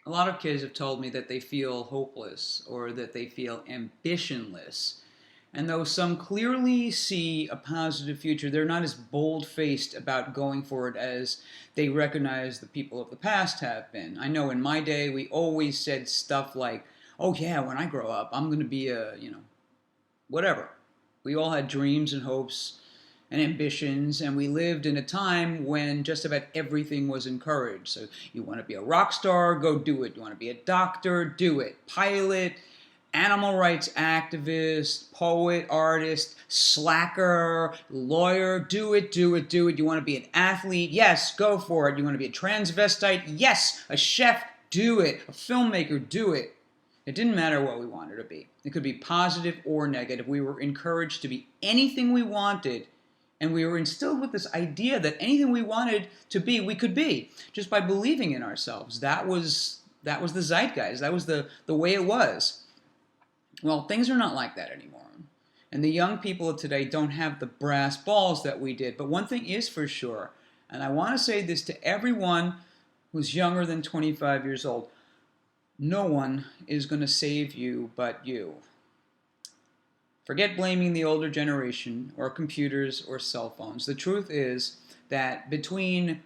A lot of kids have told me that they feel hopeless or that they feel ambitionless. And though some clearly see a positive future, they're not as bold faced about going for it as they recognize the people of the past have been. I know in my day, we always said stuff like, oh, yeah, when I grow up, I'm going to be a, whatever. We all had dreams and hopes and ambitions, and we lived in a time when just about everything was encouraged. So you want to be a rock star, go do it. You want to be a doctor, do it. Pilot, animal rights activist, poet, artist, slacker, lawyer, do it, do it, do it. You want to be an athlete? Yes, go for it. You want to be a transvestite? Yes, a chef? Do it. A filmmaker? Do it. It didn't matter what we wanted to be. It could be positive or negative. We were encouraged to be anything we wanted, and we were instilled with this idea that anything we wanted to be, we could be, just by believing in ourselves. That was the zeitgeist. That was the way it was. Well, things are not like that anymore. And the young people of today don't have the brass balls that we did. But one thing is for sure, and I want to say this to everyone who's younger than 25 years old, no one is going to save you but you. Forget blaming the older generation or computers or cell phones. The truth is that between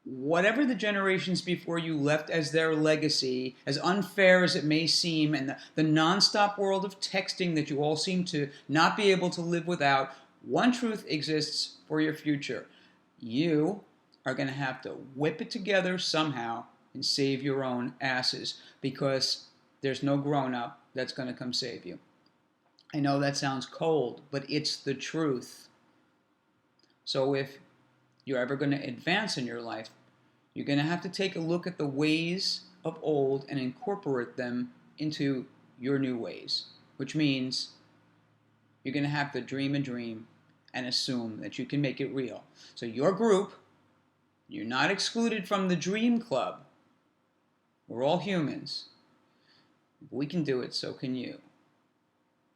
whatever the generations before you left as their legacy, as unfair as it may seem, and the nonstop world of texting that you all seem to not be able to live without, one truth exists for your future. You are going to have to whip it together somehow and save your own asses, because there's no grown-up that's going to come save you. I know that sounds cold, but it's the truth. So if you're ever going to advance in your life, you're going to have to take a look at the ways of old and incorporate them into your new ways, which means you're going to have to dream a dream and assume that you can make it real. So your group, you're not excluded from the dream club. We're all humans. If we can do it, so can you.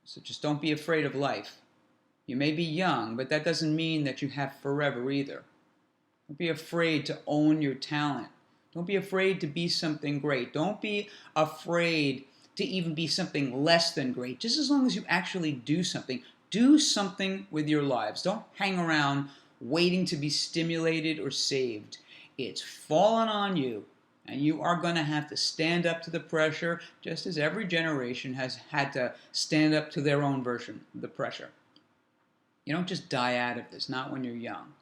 So just don't be afraid of life. You may be young, but that doesn't mean that you have forever either. Don't be afraid to own your talent. Don't be afraid to be something great. Don't be afraid to even be something less than great. Just as long as you actually do something with your lives. Don't hang around waiting to be stimulated or saved. It's fallen on you, and you are going to have to stand up to the pressure, just as every generation has had to stand up to their own version of the pressure. You don't just die out of this, not when you're young.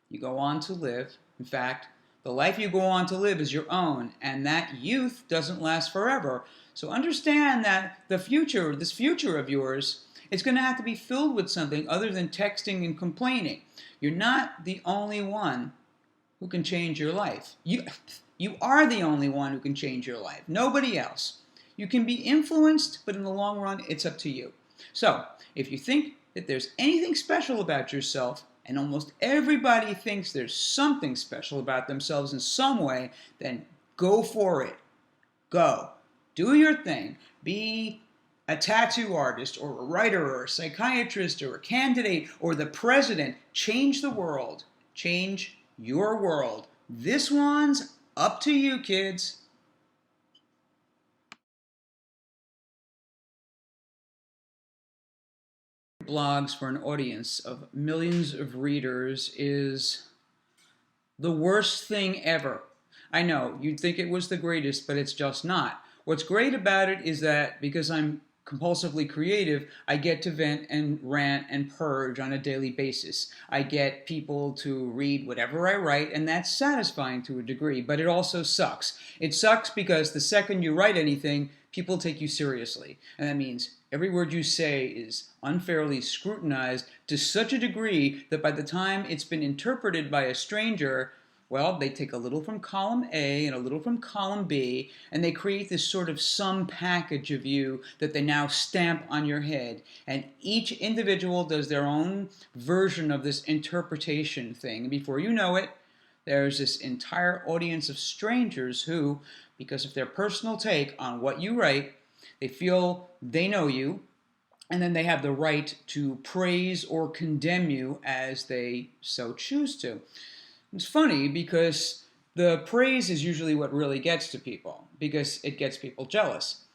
You go on to live. In fact, the life you go on to live is your own, and that youth doesn't last forever. So understand that this future of yours, it's going to have to be filled with something other than texting and complaining. You're not the only one who can change your life. You are the only one who can change your life. Nobody else. You can be influenced, but in the long run, it's up to you. So, if you think that there's anything special about yourself, and almost everybody thinks there's something special about themselves in some way, then go for it. Go. Do your thing. Be a tattoo artist or a writer or a psychiatrist or a candidate or the president. Change the world. Change your world. This one's up to you, kids. Blogs for an audience of millions of readers is the worst thing ever. I know, you'd think it was the greatest, but it's just not. What's great about it is that because I'm compulsively creative, I get to vent and rant and purge on a daily basis. I get people to read whatever I write, and that's satisfying to a degree, but it also sucks. It sucks because the second you write anything, people take you seriously. And that means every word you say is unfairly scrutinized to such a degree that by the time it's been interpreted by a stranger, well, they take a little from column A and a little from column B, and they create this sort of sum package of you that they now stamp on your head. And each individual does their own version of this interpretation thing. And before you know it, there's this entire audience of strangers who, because of their personal take on what you write, they feel they know you, and then they have the right to praise or condemn you as they so choose to. It's funny because The praise is usually what really gets to people because it gets people jealous.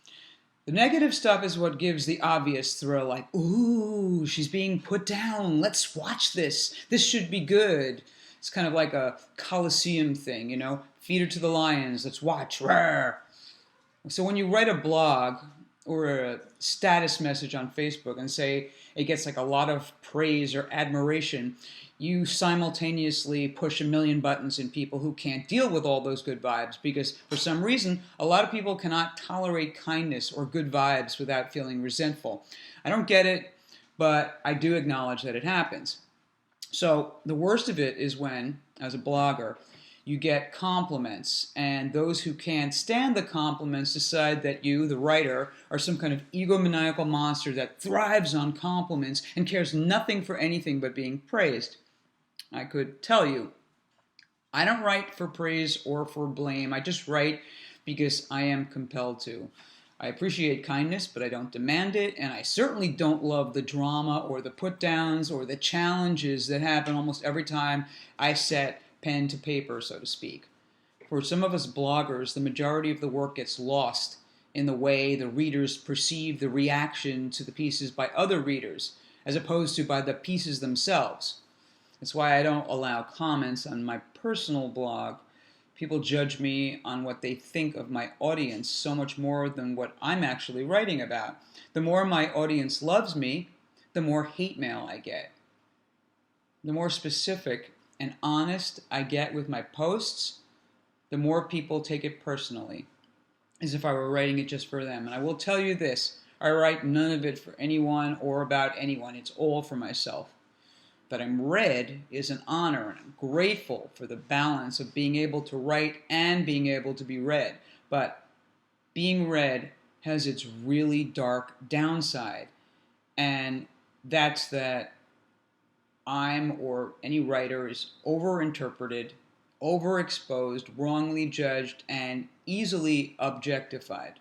The negative stuff is what gives the obvious thrill, like, ooh, she's being put down. Let's watch this. This should be good. It's kind of like a Coliseum thing, you know? Feed her to the lions. Let's watch. Rawr. So when you write a blog or a status message on Facebook and say it gets like a lot of praise or admiration, you simultaneously push a million buttons in people who can't deal with all those good vibes because for some reason a lot of people cannot tolerate kindness or good vibes without feeling resentful. I don't get it, but I do acknowledge that it happens. So the worst of it is when, as a blogger, you get compliments, and those who can't stand the compliments decide that you, the writer, are some kind of egomaniacal monster that thrives on compliments and cares nothing for anything but being praised. I could tell you, I don't write for praise or for blame. I just write because I am compelled to. I appreciate kindness, but I don't demand it, and I certainly don't love the drama or the put-downs or the challenges that happen almost every time I set pen to paper, so to speak. For some of us bloggers, the majority of the work gets lost in the way the readers perceive the reaction to the pieces by other readers, as opposed to by the pieces themselves. That's why I don't allow comments on my personal blog. People judge me on what they think of my audience so much more than what I'm actually writing about. The more my audience loves me, the more hate mail I get. The more specific and honest I get with my posts, the more people take it personally, as if I were writing it just for them. And I will tell you this, I write none of it for anyone or about anyone. It's all for myself. That I'm read is an honor, and I'm grateful for the balance of being able to write and being able to be read. But being read has its really dark downside, and that's that I'm, or any writer, is overinterpreted, overexposed, wrongly judged, and easily objectified.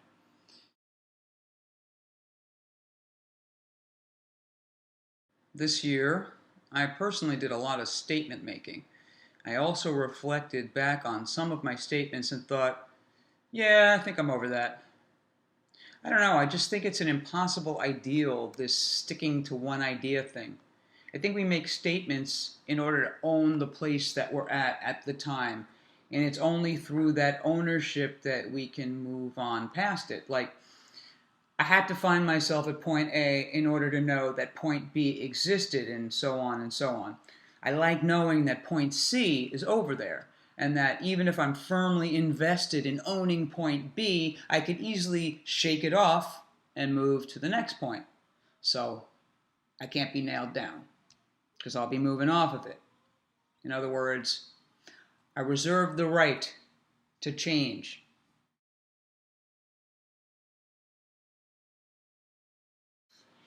This year, I personally did a lot of statement making. I also reflected back on some of my statements and thought, yeah, I think I'm over that. I don't know, I just think it's an impossible ideal, this sticking to one idea thing. I think we make statements in order to own the place that we're at the time. And it's only through that ownership that we can move on past it. Like, I had to find myself at point A in order to know that point B existed, and so on and so on. I like knowing that point C is over there, and that even if I'm firmly invested in owning point B, I could easily shake it off and move to the next point. So I can't be nailed down, because I'll be moving off of it. In other words, I reserve the right to change.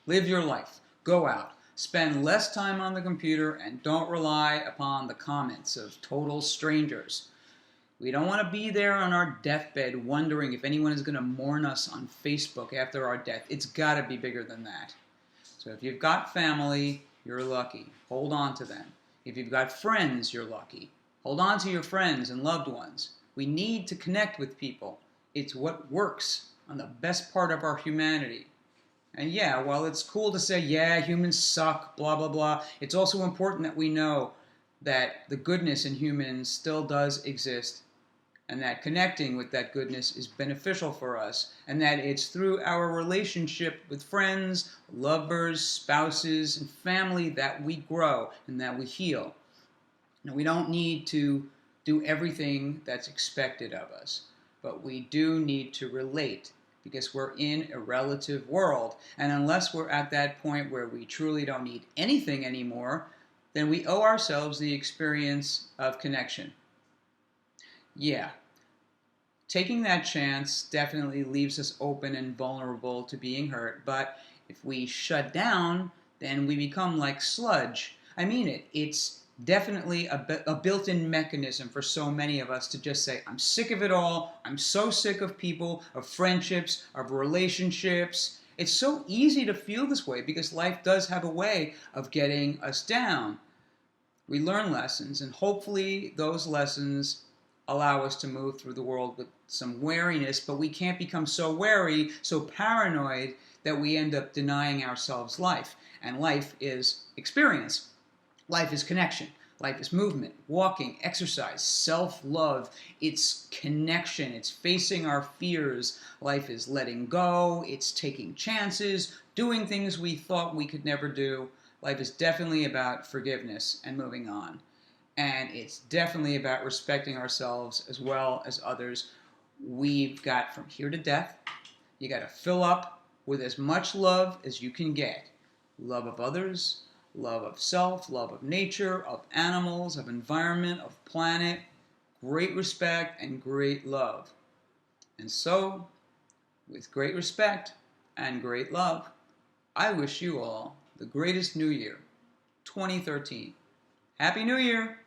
Live your life. Go out. Spend less time on the computer and don't rely upon the comments of total strangers. We don't want to be there on our deathbed wondering if anyone is going to mourn us on Facebook after our death. It's got to be bigger than that. So if you've got family, you're lucky. Hold on to them. If you've got friends, you're lucky. Hold on to your friends and loved ones. We need to connect with people. It's what works on the best part of our humanity. And yeah, while it's cool to say, yeah, humans suck, blah, blah, blah, it's also important that we know that the goodness in humans still does exist, and that connecting with that goodness is beneficial for us, and that it's through our relationship with friends, lovers, spouses, and family that we grow and that we heal. Now, we don't need to do everything that's expected of us, but we do need to relate, because we're in a relative world. And unless we're at that point where we truly don't need anything anymore, then we owe ourselves the experience of connection. Yeah, taking that chance definitely leaves us open and vulnerable to being hurt, but if we shut down, then we become like sludge. I mean it. It's definitely a built-in mechanism for so many of us to just say, I'm sick of it all. I'm so sick of people, of friendships, of relationships. It's so easy to feel this way because life does have a way of getting us down. We learn lessons, and hopefully those lessons allow us to move through the world with some wariness, but we can't become so wary, so paranoid, that we end up denying ourselves life. And life is experience. Life is connection. Life is movement, walking, exercise, self-love. It's connection. It's facing our fears. Life is letting go. It's taking chances, doing things we thought we could never do. Life is definitely about forgiveness and moving on. And it's definitely about respecting ourselves as well as others. We've got from here to death. You got to fill up with as much love as you can get. Love of others, love of self, love of nature, of animals, of environment, of planet, great respect and great love. And so, with great respect and great love, I wish you all the greatest new year, 2013. Happy New Year!